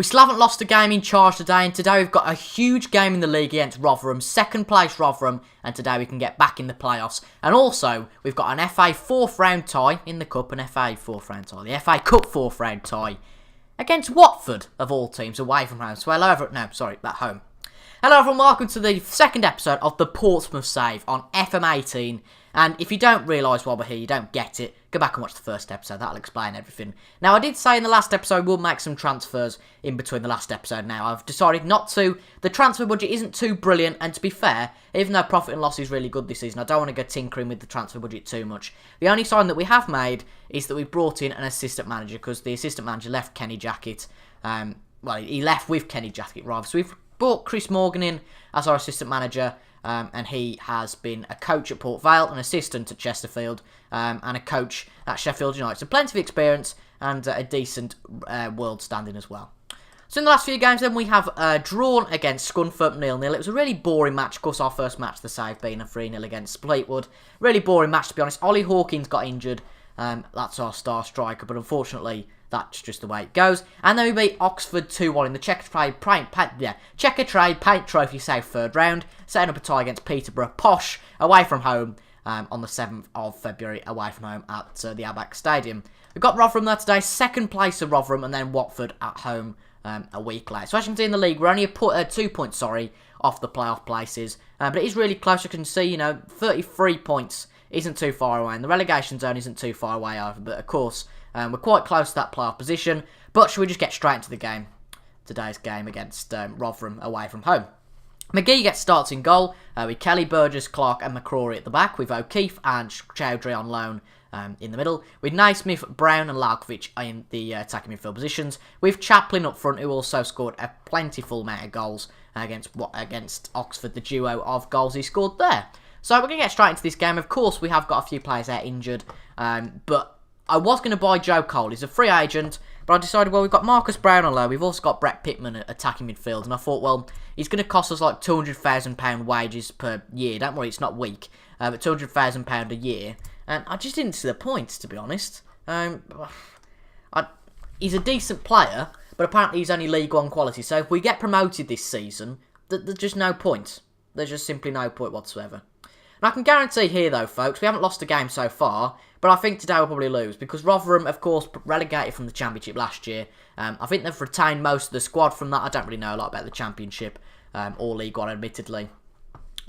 We still haven't lost a game in charge today, and today we've got a huge game in the league against Rotherham, second place Rotherham, and today we can get back in the playoffs. And also, we've got an FA 4th round tie in the Cup, an FA 4th round tie, the FA Cup 4th round tie against Watford, of all teams, away from home. So hello everyone, no, sorry, at home. Hello everyone, welcome to the second episode of the Portsmouth Save on FM18. And if you don't realise why we're here, you don't get it, go back and watch the first episode, that'll explain everything. Now, I did say in the last episode we'll make some transfers in between the last episode now. I've decided not to. The transfer budget isn't too brilliant, and to be fair, even though profit and loss is really good this season, I don't want to go tinkering with the transfer budget too much. The only sign that we have made is that we've brought in an assistant manager, because the assistant manager left Kenny Jackett. Well, he left with Kenny Jackett, rather. So we've brought Chris Morgan in as our assistant manager. And he has been a coach at Port Vale, an assistant at Chesterfield, and a coach at Sheffield United. So plenty of experience and a decent world standing as well. So in the last few games then we have drawn against Scunthorpe 0-0. It was a really boring match. Of course, our first match, the Save, being a 3-0 against Fleetwood. Really boring match, to be honest. Ollie Hawkins got injured. That's our star striker, but unfortunately that's just the way it goes. And then we beat Oxford 2-1 in the Checkatrade Paint Trophy Save third round, setting up a tie against Peterborough Posh away from home on the 7th of February away from home at the Abax Stadium. We've got Rotherham there today, second place of Rotherham, and then Watford at home a week later. So as you can see in the league, we're only 2 points, off the playoff places. But it is really close. You can see, 33 points isn't too far away, and the relegation zone isn't too far away either. But of course, we're quite close to that playoff position. But should we just get straight into the game? Today's game against Rotherham away from home. McGee gets starts in goal with Kelly, Burgess, Clark and McCrory at the back, with O'Keefe and Chowdhury on loan in the middle, with Naismith, Brown and Larkovic in the attacking midfield positions, with Chaplin up front, who also scored a plentiful amount of goals against Oxford, the duo of goals he scored there. So we're going to get straight into this game. Of course, we have got a few players out injured, but I was going to buy Joe Cole. He's a free agent, but I decided, well, we've got Marcus Brown on loan. We've also got Brett Pittman at attacking midfield, and I thought, well, he's going to cost us like £200,000 wages per year. Don't worry, it's not week, but £200,000 a year. And I just didn't see the points, to be honest. He's a decent player, but apparently he's only League One quality. So if we get promoted this season, there's just no point. There's just simply no point whatsoever. And I can guarantee here, though, folks, we haven't lost a game so far, but I think today we'll probably lose, because Rotherham, of course, relegated from the Championship last year. I think they've retained most of the squad from that. I don't really know a lot about the Championship or League One, admittedly.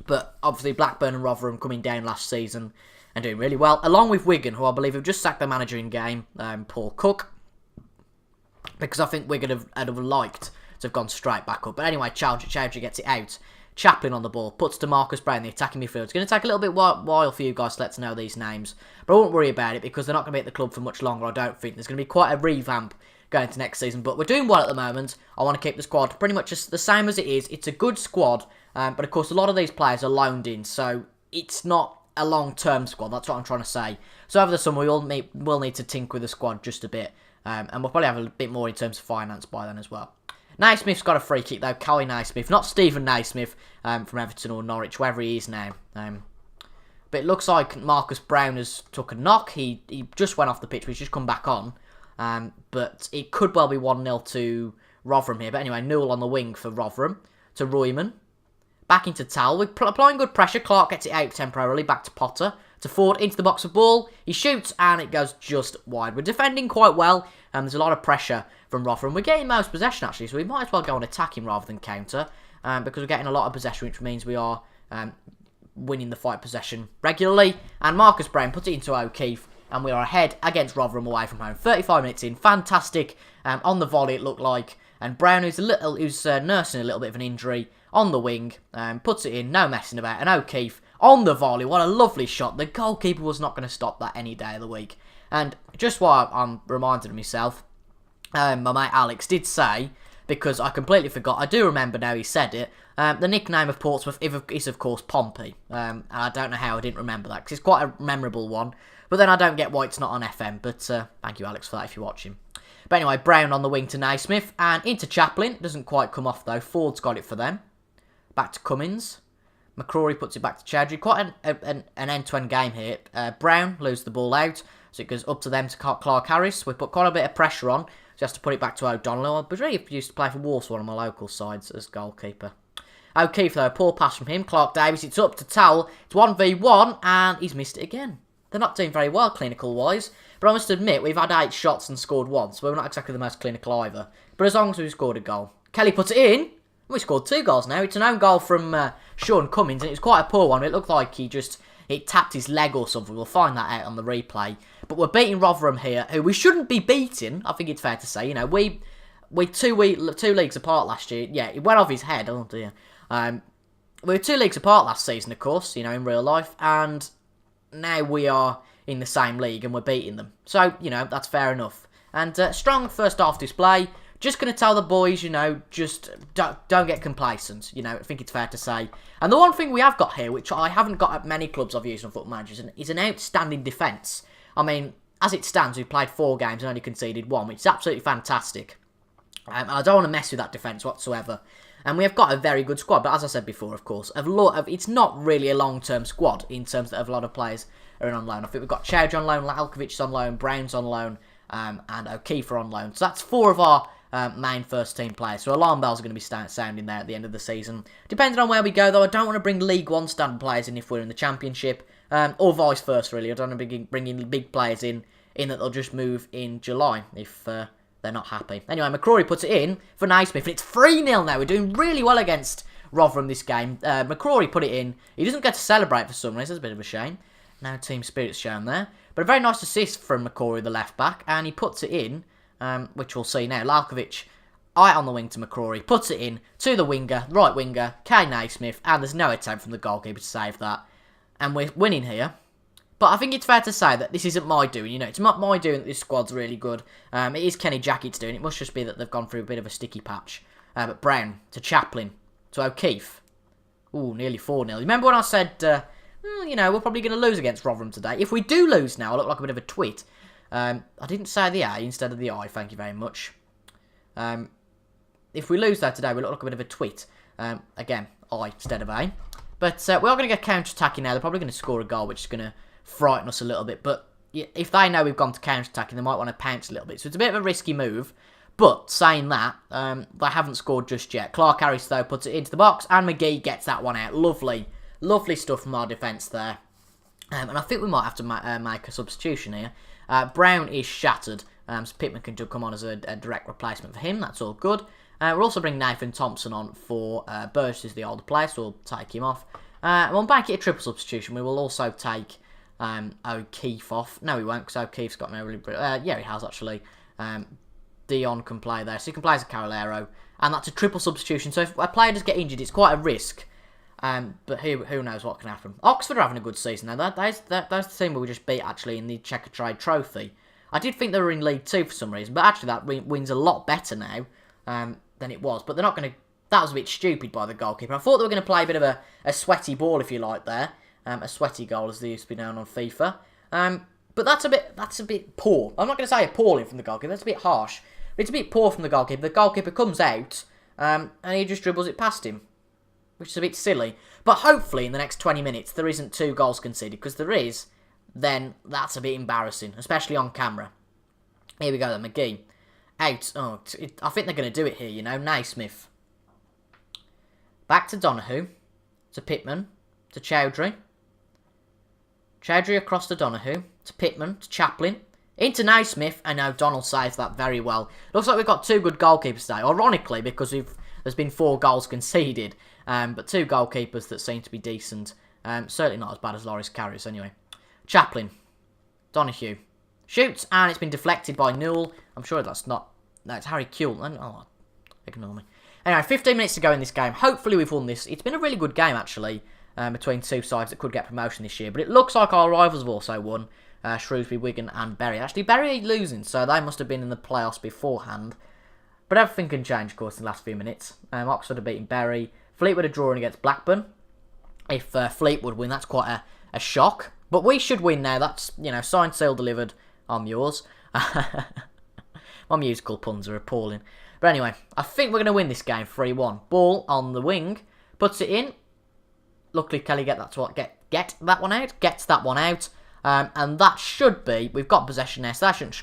But obviously, Blackburn and Rotherham coming down last season and doing really well, along with Wigan, who I believe have just sacked their manager in game, Paul Cook, because I think Wigan have liked to have gone straight back up. But anyway, Chowdhury gets it out. Chaplin on the ball, puts to Marcus Brown, the attacking midfield. It's going to take a little bit while for you guys to let to know these names, but I won't worry about it, because they're not going to be at the club for much longer, I don't think. There's going to be quite a revamp going into next season, but we're doing well at the moment. I want to keep the squad pretty much just the same as it is. It's a good squad, but of course a lot of these players are loaned in, so it's not a long-term squad. That's what I'm trying to say. So over the summer, we will need to tinker with the squad just a bit, and we'll probably have a bit more in terms of finance by then as well. Naismith's got a free kick though, Callie Naismith, not Stephen Naismith from Everton or Norwich, wherever he is now. But it looks like Marcus Brown has took a knock. He just went off the pitch, but he's just come back on. But it could well be 1-0 to Rotherham here. But anyway, Newell on the wing for Rotherham to Royman. Back into Tal. We're applying good pressure. Clark gets it out temporarily. Back to Potter. To Ford into the box of ball. He shoots and it goes just wide. We're defending quite well. There's a lot of pressure from Rotherham. We're getting most possession actually, so we might as well go on attacking rather than counter, because we're getting a lot of possession, which means we are winning the fight possession regularly. And Marcus Brown puts it into O'Keefe, and we are ahead against Rotherham away from home. 35 minutes in, fantastic on the volley it looked like. And Brown, who's nursing a little bit of an injury on the wing, puts it in, no messing about. And O'Keefe on the volley, what a lovely shot. The goalkeeper was not going to stop that any day of the week. And just while I'm reminded of myself, my mate Alex did say, because I completely forgot, I do remember now he said it, the nickname of Portsmouth is of course Pompey. And I don't know how I didn't remember that, because it's quite a memorable one. But then I don't get why it's not on FM, but thank you Alex for that if you're watching. But anyway, Brown on the wing to Naismith, and into Chaplin, doesn't quite come off though, Ford's got it for them. Back to Cummins. McCrory puts it back to Chowdhury. Quite an end-to-end game here. Brown loses the ball out, so it goes up to them to Clark Harris. We put quite a bit of pressure on. So he has to put it back to O'Donnell. I believe he used to play for Walsall, one of my local sides, as goalkeeper. O'Keefe, though, a poor pass from him. Clark Davies, it's up to Towell. It's 1v1, and he's missed it again. They're not doing very well clinical-wise, but I must admit, we've had 8 shots and scored 1, so we're not exactly the most clinical either. But as long as we've scored a goal. Kelly puts it in. We scored 2 goals now. It's an own goal from Sean Cummins, and it was quite a poor one. It looked like it tapped his leg or something. We'll find that out on the replay. But we're beating Rotherham here, who we shouldn't be beating. I think it's fair to say. You know, we're 2 leagues apart last year. Yeah, it went off his head. Oh dear. We were 2 leagues apart last season, of course. You know, in real life, and now we are in the same league and we're beating them. So, you know, that's fair enough. And strong first half display. Just going to tell the boys, you know, just don't get complacent. You know, I think it's fair to say. And the one thing we have got here, which I haven't got at many clubs I've used on Football Manager, is an outstanding defence. I mean, as it stands, we've played 4 games and only conceded 1, which is absolutely fantastic. And I don't want to mess with that defence whatsoever. And we have got a very good squad, but as I said before, of course, it's not really a long-term squad in terms that a lot of players are in on loan. I think we've got Chowdhury on loan, Lalkovic's on loan, Brown's on loan, and O'Keefe are on loan. So that's 4 of our main first-team players. So alarm bells are going to be sounding there at the end of the season. Depending on where we go, though, I don't want to bring League 1 standard players in if we're in the Championship, or vice versa, really. I don't want to be bringing big players in that they'll just move in July if they're not happy. Anyway, McCrory puts it in for Naismith, and it's 3-0 now. We're doing really well against Rotherham this game. McCrory put it in. He doesn't get to celebrate for some reason. It's a bit of a shame. No team spirit's shown there. But a very nice assist from McCrory, the left-back, and he puts it in, which we'll see now. Lalkovic, out on the wing to McCrory, puts it in to the winger, right winger, Kay Naismith, and there's no attempt from the goalkeeper to save that. And we're winning here. But I think it's fair to say that this isn't my doing. You know, it's not my doing that this squad's really good. It is Kenny Jackett's doing. It must just be that they've gone through a bit of a sticky patch. But Brown to Chaplin to O'Keefe. Ooh, nearly 4-0. Remember when I said, you know, we're probably going to lose against Rotherham today? If we do lose now, I look like a bit of a twit. I didn't say the A instead of the I, thank you very much. If we lose that today, we look like a bit of a twit. Again, I instead of A. But we are going to get counter-attacking now. They're probably going to score a goal, which is going to frighten us a little bit. But if they know we've gone to counter-attacking, they might want to pounce a little bit. So it's a bit of a risky move. But saying that, they haven't scored just yet. Clark Harris, though, puts it into the box. And McGee gets that one out. Lovely. Lovely stuff from our defence there. And I think we might have to make a substitution here. Brown is shattered. So Pittman can come on as a direct replacement for him. That's all good. We're also bringing Nathan Thompson on for Burgess, is the older player, so we'll take him off. We'll make it a triple substitution. We will also take O'Keefe off. No, we won't, because O'Keefe's got no really... yeah, he has, actually. Dion can play there, so he can play as a Carolero. And that's a triple substitution. So if a player does get injured, it's quite a risk. But who knows what can happen. Oxford are having a good season now. That's the team we just beat, actually, in the Checker Trade Trophy. I did think they were in League 2 for some reason, but actually that win's a lot better now than it was. But they're not going to... That was a bit stupid by the goalkeeper. I thought they were going to play a bit of a sweaty ball, if you like, there. A sweaty goal, as they used to be known on FIFA. But that's a bit poor. I'm not going to say appalling from the goalkeeper. That's a bit harsh. But it's a bit poor from the goalkeeper. The goalkeeper comes out and he just dribbles it past him, which is a bit silly. But hopefully in the next 20 minutes there isn't 2 goals conceded, because there is, then that's a bit embarrassing, especially on camera. Here we go then, McGee. Out. Oh, I think they're going to do it here, you know. Naismith. Back to Donahue. To Pittman. To Chowdhury. Chowdhury across to Donahue. To Pittman. To Chaplin. Into Naismith. And O'Donnell saves that very well. Looks like we've got 2 good goalkeepers today. Ironically, because there's been 4 goals conceded. But 2 goalkeepers that seem to be decent. Certainly not as bad as Loris Karius anyway. Chaplin. Donahue. Shoots, and it's been deflected by Newell. I'm sure that's not... No, it's Harry Kuehl. Oh, ignore me. Anyway, 15 minutes to go in this game. Hopefully we've won this. It's been a really good game, actually, between 2 sides that could get promotion this year. But it looks like our rivals have also won. Shrewsbury, Wigan and Bury. Actually, Bury are losing, so they must have been in the playoffs beforehand. But everything can change, of course, in the last few minutes. Oxford are beating Bury. Fleetwood are drawing against Blackburn. If Fleetwood win, that's quite a shock. But we should win now. That's, you know, signed, sealed, delivered. I'm yours. My musical puns are appalling. But anyway, I think we're going to win this game 3-1. Ball on the wing. Puts it in. Luckily, Kelly gets that one out. Gets that one out. And that should be, we've got possession there, so that shouldn't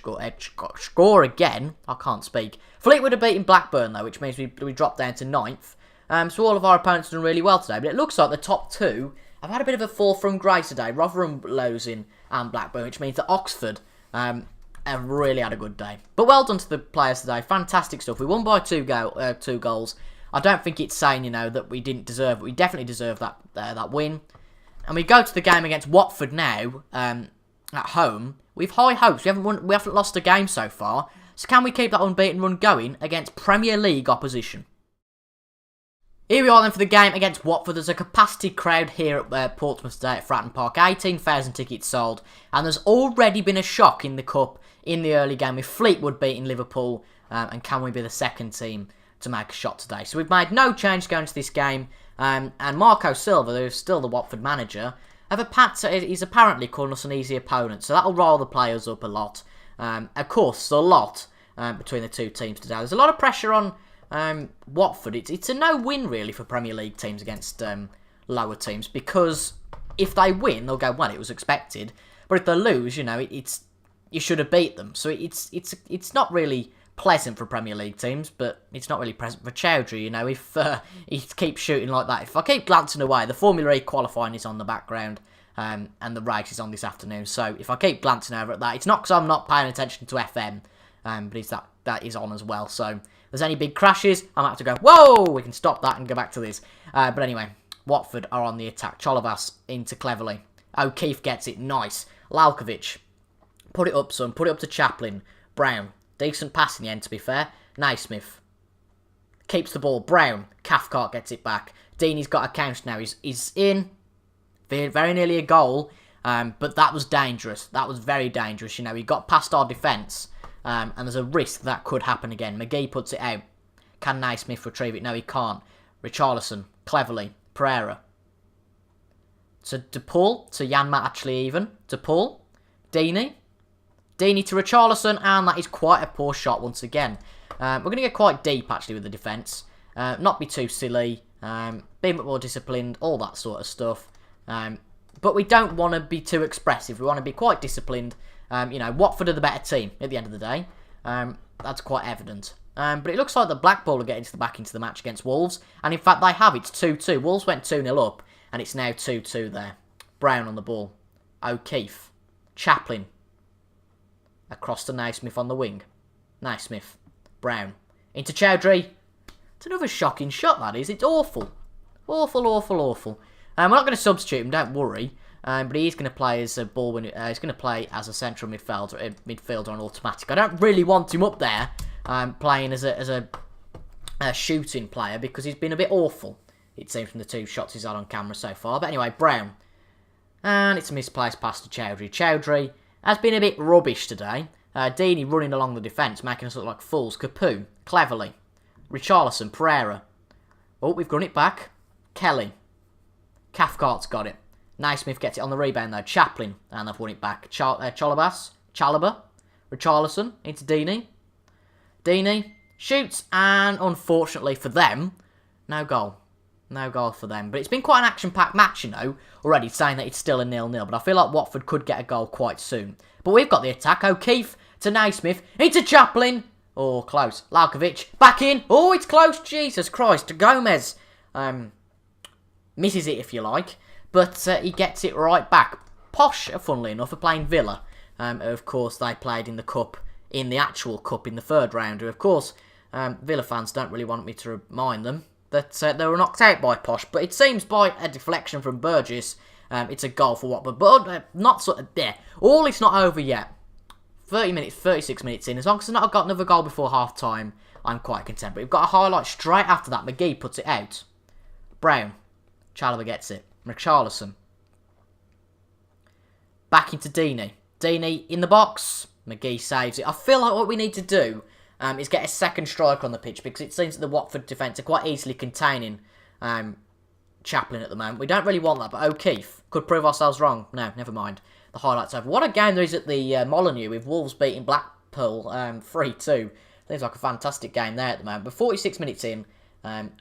score again. I can't speak. Fleetwood have beaten Blackburn though, which means we drop down to 9th. So all of our opponents have done really well today, but it looks like the top 2 have had a bit of a fall from grace today. Rotherham losing and Blackburn, which means that Oxford have really had a good day. But well done to the players today. Fantastic stuff. We won by 2 goals. I don't think it's saying, you know, that we didn't deserve it. We definitely deserve that win. And we go to the game against Watford now, at home. We've high hopes. We haven't lost a game so far. So can we keep that unbeaten run going against Premier League opposition? Here we are then for the game against Watford. There's a capacity crowd here at Portsmouth today at Fratton Park. 18,000 tickets sold. And there's already been a shock in the Cup in the early game with Fleetwood beating Liverpool. And can we be the second team to make a shot today? So we've made no change going into this game. And Marco Silva, who's still the Watford manager, he's apparently calling us an easy opponent. So that'll rile the players up a lot. Of course, there's a lot between the two teams today. There's a lot of pressure on Watford. It's a no-win, really, for Premier League teams against lower teams. Because if they win, they'll go, well, it was expected. But if they lose, you know, you should have beat them. So it's not really pleasant for Premier League teams, but it's not really pleasant for Chowdhury, you know, if he keeps shooting like that. If I keep glancing away, the Formula E qualifying is on the background, and the race is on this afternoon, so if I keep glancing over at that, it's not because I'm not paying attention to FM, but it's that is on as well, so if there's any big crashes, I'm going to have to go, whoa, we can stop that and go back to this. But anyway, Watford are on the attack. Cholavas into Cleverly. O'Keefe gets it, nice. Lalkovic, put it up, son, put it up to Chaplin. Brown. Decent pass in the end, to be fair. Naismith keeps the ball. Brown. Cathcart gets it back. Deeney's got a counter now. He's in. Very nearly a goal. But that was dangerous. That was very dangerous. You know, he got past our defence. And there's a risk that could happen again. McGee puts it out. Can Naismith retrieve it? No, he can't. Richarlison. Cleverly. Pereira. To DePaul. To Janmat, actually, even. DePaul. Deeney. Deeney to Richarlison, and that is quite a poor shot once again. We're going to get quite deep, actually, with the defence. Not be too silly, be a bit more disciplined, all that sort of stuff. But we don't want to be too expressive. We want to be quite disciplined. You know, Watford are the better team at the end of the day. That's quite evident. But it looks like the Blackpool are getting back into the match against Wolves. And in fact, they have. It's 2-2. Wolves went 2-0 up, and it's now 2-2 there. Brown on the ball. O'Keefe. Chaplin. Across to Naismith on the wing. Naismith. Brown. Into Chowdhury. It's another shocking shot, that is. It's awful. Awful, awful, awful. We're not going to substitute him, don't worry. But he is going to play as a ball winner. He's going to play as a central midfielder on automatic. I don't really want him up there playing as a shooting player because he's been a bit awful, it seems, from the 2 shots he's had on camera so far. But anyway, Brown. And it's a misplaced pass to Chowdhury. Chowdhury has been a bit rubbish today. Deeney running along the defence, making us look like fools. Capoue, Cleverly. Richarlison, Pereira. Oh, we've run it back. Kelly. Cathcart's got it. Naismith gets it on the rebound though. Chaplin, and they've won it back. Chalaba. Richarlison into Deeney. Deeney shoots, and unfortunately for them, no goal. No goal for them. But it's been quite an action-packed match, you know, already, saying that it's still a 0-0. But I feel like Watford could get a goal quite soon. But we've got the attack. O'Keefe to Naismith. Into Chaplin. Oh, close. Lalkovic. Back in. Oh, it's close. Jesus Christ. To Gomez. Misses it, if you like. But he gets it right back. Posh, funnily enough, are playing Villa. Of course, they played in the Cup, in the actual Cup, in the 3rd round. Of course, Villa fans don't really want me to remind them that they were knocked out by Posh, but it seems by a deflection from Burgess, it's a goal for Watford, but not sort of there. All it's not over yet. 36 minutes in, as long as I've not got another goal before half-time, I'm quite content. But we've got a highlight straight after that. McGee puts it out. Brown. Chalobah gets it. Richarlison. Back into Deeney. Deeney in the box. McGee saves it. I feel like what we need to do is get a second striker on the pitch, because it seems that the Watford defence are quite easily containing Chaplin at the moment. We don't really want that, but O'Keefe could prove ourselves wrong. No, never mind. The highlights over. What a game there is at the Molineux with Wolves beating Blackpool 3-2. Seems like a fantastic game there at the moment. But 46 minutes in, and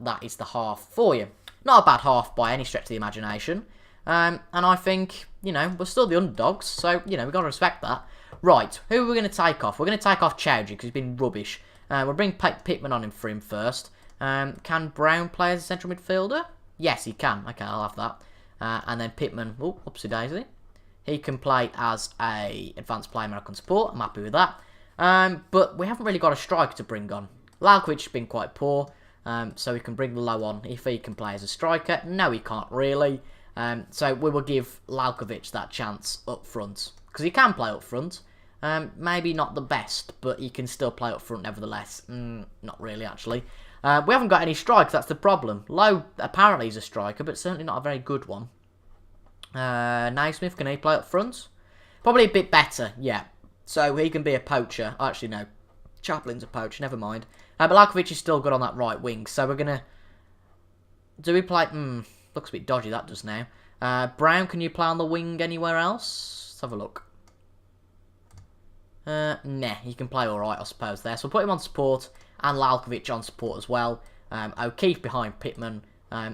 that is the half for you. Not a bad half by any stretch of the imagination. And I think, you know, we're still the underdogs, so, you know, we've got to respect that. Right, who are we going to take off? We're going to take off Chowdhury because he's been rubbish. We'll bring Pittman on him for him first. Can Brown play as a central midfielder? Yes, he can. Okay, I'll have that. And then Pittman, oh, upsy daisy. He can play as a advanced player American support. I'm happy with that. But we haven't really got a striker to bring on. Lalkovic has been quite poor, so we can bring Low on if he can play as a striker. No, he can't really. So we will give Lalkovic that chance up front. Because he can play up front. Maybe not the best, but he can still play up front nevertheless. Not really, actually. We haven't got any strikers, that's the problem. Low apparently is a striker, but certainly not a very good one. Naismith, can he play up front? Probably a bit better, yeah. So he can be a poacher. Actually, no. Chaplin's a poacher, never mind. But Lalkovic is still good on that right wing, so we're going to... Do we play... looks a bit dodgy, that does now. Brown, can you play on the wing anywhere else? Let's have a look. Nah, he can play alright, I suppose, there. So we'll put him on support, and Lalkovic on support as well. O'Keefe behind Pittman.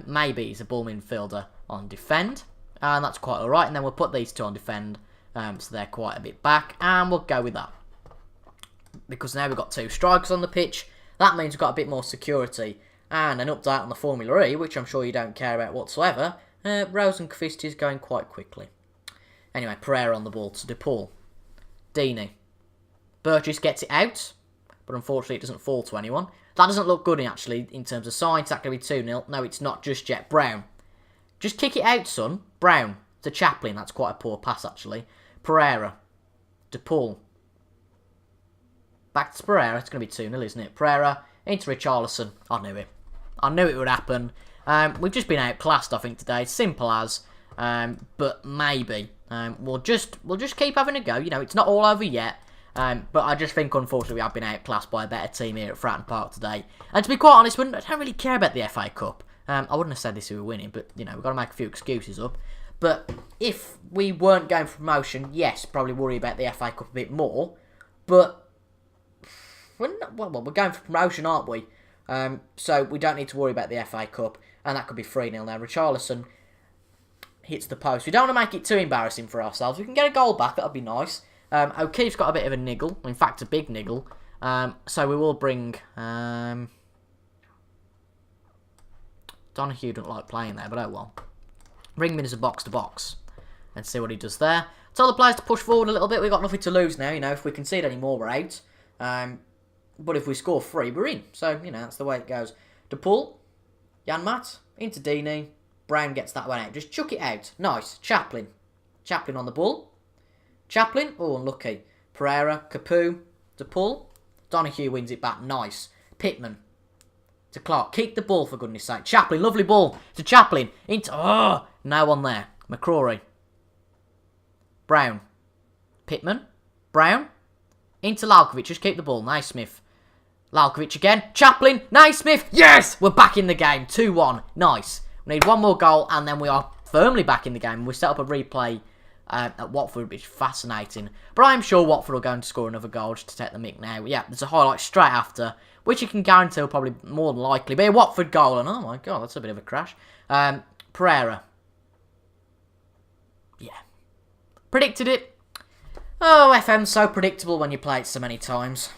Maybe he's a ball midfielder on defend. And that's quite alright. And then we'll put these two on defend. So they're quite a bit back. And we'll go with that. Because now we've got two strikers on the pitch. That means we've got a bit more security. And an update on the Formula E, which I'm sure you don't care about whatsoever. Rose and Kvisti is going quite quickly. Anyway, Pereira on the ball to DePaul. Deeney. Burgess gets it out. But unfortunately it doesn't fall to anyone. That doesn't look good actually in terms of signs. That going to be 2-0. No, it's not just yet. Brown. Just kick it out, son. Brown to Chaplin. That's quite a poor pass actually. Pereira. DePaul. Back to Pereira. It's going to be 2-0, isn't it? Pereira into Richarlison. I knew it. I knew it would happen. We've just been outclassed, I think, today. Simple as. But maybe. We'll just keep having a go. You know, it's not all over yet. But I just think, unfortunately, we have been outclassed by a better team here at Fratton Park today. And to be quite honest, I don't really care about the FA Cup. I wouldn't have said this if we were winning, but, you know, we've got to make a few excuses up. But if we weren't going for promotion, yes, probably worry about the FA Cup a bit more. But, we're going for promotion, aren't we? So we don't need to worry about the FA Cup. And that could be 3-0 now. Richarlison hits the post. We don't want to make it too embarrassing for ourselves. We can get a goal back, that would be nice. O'Keefe's got a bit of a niggle. In fact, a big niggle. So we will bring... Donahue don't like playing there, but oh well. Bring him in as a box-to-box. And see what he does there. Tell the players to push forward a little bit. We've got nothing to lose now, you know. If we concede any more, we're out. But if we score 3, we're in. So, you know, that's the way it goes. DePaul. Janmaat. Into Deeney. Brown gets that one out. Just chuck it out. Nice. Chaplin. Chaplin on the ball. Chaplin. Oh, unlucky. Pereira. Capu. DePaul. Donahue wins it back. Nice. Pittman. To Clark. Keep the ball, for goodness sake. Chaplin. Lovely ball. To Chaplin. Into... Oh! No one there. McCrory. Brown. Pittman. Brown. Into Lalkovic. Just keep the ball. Naismith. Lalkovic again. Chaplin. Naismith. Yes! We're back in the game. 2-1. Nice. We need one more goal and then we are firmly back in the game. We set up a replay at Watford, which is fascinating. But I'm sure Watford will go and score another goal just to take the mick now. Yeah, there's a highlight straight after, which you can guarantee will probably more than likely be a Watford goal. And oh my god, that's a bit of a crash. Pereira. Yeah. Predicted it. Oh, FM's so predictable when you play it so many times.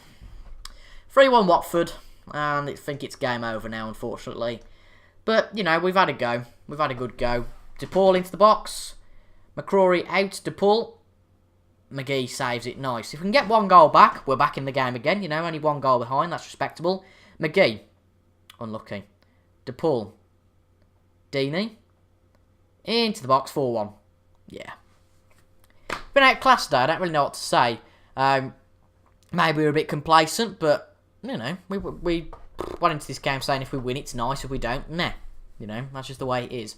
3-1 Watford. And I think it's game over now, unfortunately. But, you know, we've had a go. We've had a good go. DePaul into the box. McCrory out. DePaul. McGee saves it. Nice. If we can get one goal back, we're back in the game again. You know, only one goal behind. That's respectable. McGee. Unlucky. DePaul. Deeney. Into the box. 4-1. Yeah. Been outclassed though. I don't really know what to say. Maybe we're a bit complacent, but, you know, we went into this game saying if we win, it's nice. If we don't, nah. You know, that's just the way it is.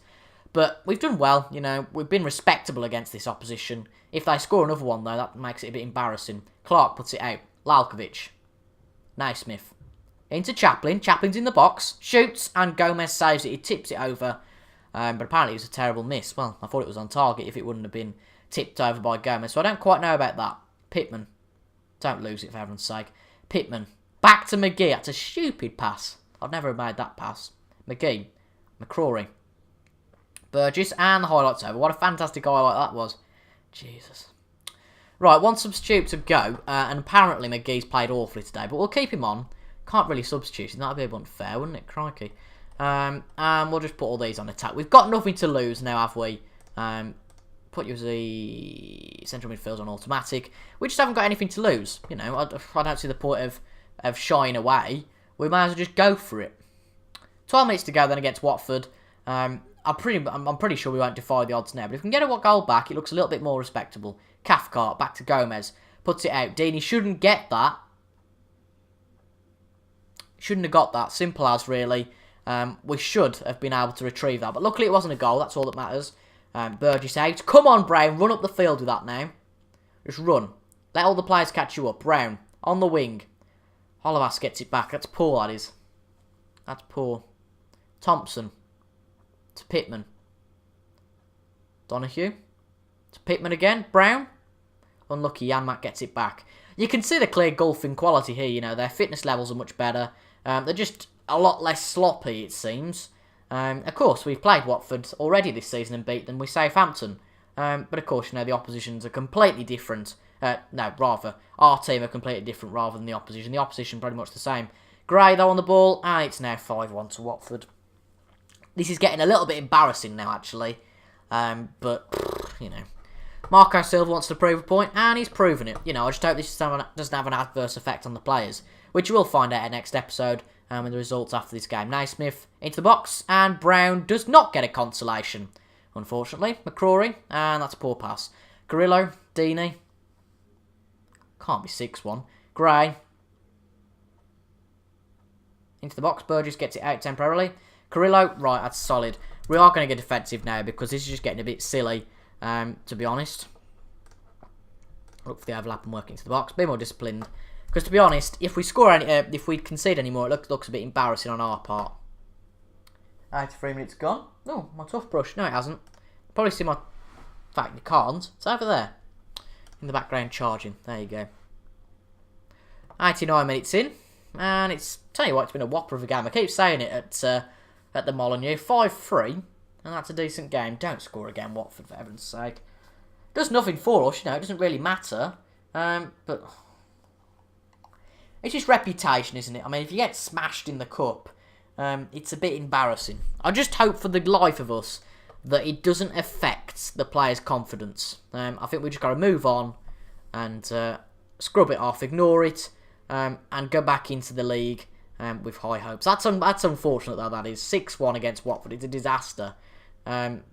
But we've done well, you know. We've been respectable against this opposition. If they score another one, though, that makes it a bit embarrassing. Clark puts it out. Lalkovic. Naismith. Into Chaplin. Chaplin's in the box. Shoots, and Gomez saves it. He tips it over. But apparently it was a terrible miss. Well, I thought it was on target if it wouldn't have been tipped over by Gomez. So I don't quite know about that. Pittman. Don't lose it, for heaven's sake. Pittman. Back to McGee. That's a stupid pass. I've never made that pass. McGee. McCrory. Burgess. And the highlights over. What a fantastic highlight that was. Jesus. Right, one substitute to go, and apparently McGee's played awfully today, but we'll keep him on. Can't really substitute him, that'd be a bit unfair, wouldn't it? Crikey. And we'll just put all these on attack. We've got nothing to lose now, have we? Put you as the central midfield on automatic. We just haven't got anything to lose. You know, I don't see the point of shying away. We might as well just go for it. 12 minutes to go then against Watford. I'm pretty sure we won't defy the odds now. But if we can get a goal back, it looks a little bit more respectable. Cathcart, back to Gomez. Puts it out. Deeney shouldn't get that. Shouldn't have got that. Simple as, really. We should have been able to retrieve that. But luckily it wasn't a goal. That's all that matters. Burgess out. Come on, Brown. Run up the field with that now. Just run. Let all the players catch you up. Brown. On the wing. Holloway gets it back. That's poor, that is. That's poor. Thompson. To Pittman. Donahue. To Pittman again. Brown. Unlucky. Janmaat gets it back. You can see the clear gulf in quality here. You know, their fitness levels are much better. They're just a lot less sloppy, it seems. Of course, we've played Watford already this season and beat them with Southampton. But of course, you know, the oppositions are completely different. No, rather, our team are completely different rather than the opposition. The opposition pretty much the same. Gray, though, on the ball, and it's now 5-1 to Watford. This is getting a little bit embarrassing now, actually. But, you know, Marco Silva wants to prove a point, and he's proven it. You know, I just hope this doesn't have an adverse effect on the players, which we'll find out in next episode with the results after this game. Naismith into the box, and Brown does not get a consolation, unfortunately. McCrory, and that's a poor pass. Carrillo, Deeney. Can't be 6-1. Gray. Into the box, Burgess gets it out temporarily. Carrillo, right, that's solid. We are going to get defensive now because this is just getting a bit silly, to be honest. Look for the overlap and work into the box. Be more disciplined. Because to be honest, if we score any, if we concede any more, it looks a bit embarrassing on our part. 83 minutes gone. Oh, my toothbrush. No, it hasn't. Probably see my... In fact, you can't. It's over there. In the background charging. There you go. 89 minutes in. And it's... Tell you what, it's been a whopper of a game. I keep saying it at the Molyneux. 5-3. And that's a decent game. Don't score again, Watford, for heaven's sake. Does nothing for us, you know. It doesn't really matter. But... It's just reputation, isn't it? I mean, if you get smashed in the cup, it's a bit embarrassing. I just hope for the life of us that it doesn't affect the players' confidence. I think we just got to move on and scrub it off, ignore it, and go back into the league with high hopes. That's unfortunate, though, that is. 6-1 against Watford. It's a disaster. You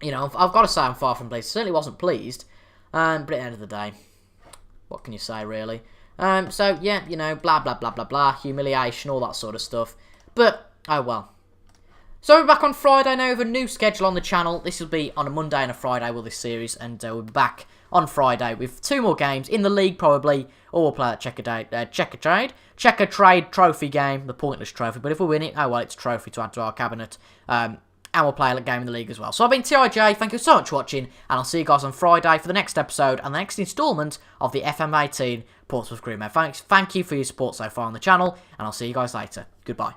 know, I've got to say I'm far from pleased. I certainly wasn't pleased. But at the end of the day, what can you say, really? So, yeah, you know, blah, blah, blah, blah, blah, humiliation, all that sort of stuff. But, oh well. So, we're back on Friday now with a new schedule on the channel. This will be on a Monday and a Friday, will this series, and we'll be back on Friday with 2 more games in the league, probably, or we'll play that Checker Trade trophy game, the pointless trophy, but if we win it, oh well, it's a trophy to add to our cabinet. And we'll play a game in the league as well. So I've been TIJ, thank you so much for watching, and I'll see you guys on Friday for the next episode and the next instalment of the FM18 Portsmouth Crewmen. Thank you for your support so far on the channel, and I'll see you guys later. Goodbye.